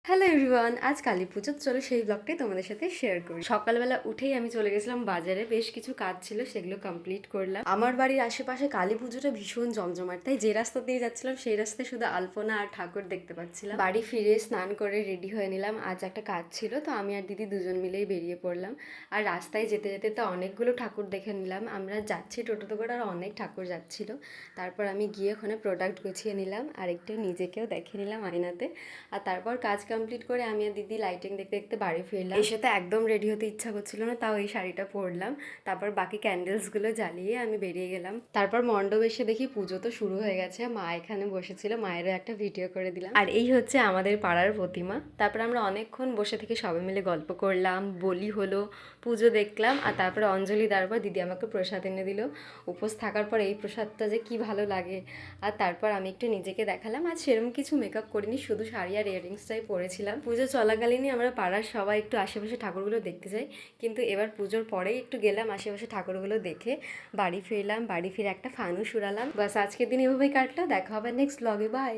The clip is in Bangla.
হ্যালো এভরিওয়ান, আজ কালী পুজো, চলো সেই ব্লগটাই তোমাদের সাথে শেয়ার করি। সকালবেলা উঠেই আমি চলে গেছিলাম বাজারে, বেশ কিছু কাজ ছিল, সেগুলো কমপ্লিট করলাম। আমার বাড়ির আশেপাশে কালী পুজোটা ভীষণ জমজমাট, তাই যে রাস্তা দিয়ে যাচ্ছিলাম সেই রাস্তায় শুধু আলপনা আর ঠাকুর দেখতে পাচ্ছিলাম। বাড়ি ফিরে স্নান করে রেডি হয়ে নিলাম, আজ একটা কাজ ছিল, তো আমি আর দিদি দুজন মিলেই বেরিয়ে পড়লাম। আর রাস্তায় যেতে যেতে তো অনেকগুলো ঠাকুর দেখে নিলাম। আমরা যাচ্ছি টোটোতে করে, আর অনেক ঠাকুর যাচ্ছিল। তারপর আমি গিয়ে ওখানে প্রোডাক্ট গুছিয়ে নিলাম, আর একটু নিজেকেও দেখে নিলাম আয়নাতে। আর তারপর কাজ কমপ্লিট করে আমি আর দিদি লাইটিং দেখতে দেখতে বাড়ি ফিরলাম। এসে তো একদম রেডি হতে ইচ্ছা করছিল না, তাও এই শাড়িটা পরলাম। তারপর বাকি ক্যান্ডেলসগুলো জ্বালিয়ে আমি বেরিয়ে গেলাম। তারপর মণ্ডপ এসে দেখি পুজো তো শুরু হয়ে গেছে, মা এখানে বসেছিল, মায়েরও একটা ভিডিও করে দিলাম। আর এই হচ্ছে আমাদের পাড়ার প্রতিমা। তারপর আমরা অনেকক্ষণ বসে থেকে সবাই মিলে গল্প করলাম, বলি হলো, পুজো দেখলাম, আর তারপরে অঞ্জলি দেওয়ার পর দিদি আমাকে প্রসাদ এনে দিল। উপোস থাকার পর এই প্রসাদটা যে কি ভালো লাগে। আর তারপর আমি একটু নিজেকে দেখালাম। আর সেরকম কিছু মেকআপ করিনি, শুধু শাড়ি আর ইয়াররিংসটাই পরেছিলাম। পুজো চলাকালীনই আমরা পাড়ার সবাই একটু আশেপাশে ঠাকুরগুলো দেখতে যাই, কিন্তু এবার পুজোর পরেই একটু গেলাম আশেপাশে ঠাকুরগুলো দেখে বাড়ি ফিরলাম। বাড়ি ফিরে একটা ফানুস উড়ালাম। বাস আজকের দিন এভাবেই কাটলো। দেখা হবে নেক্সট ব্লগে, বাই।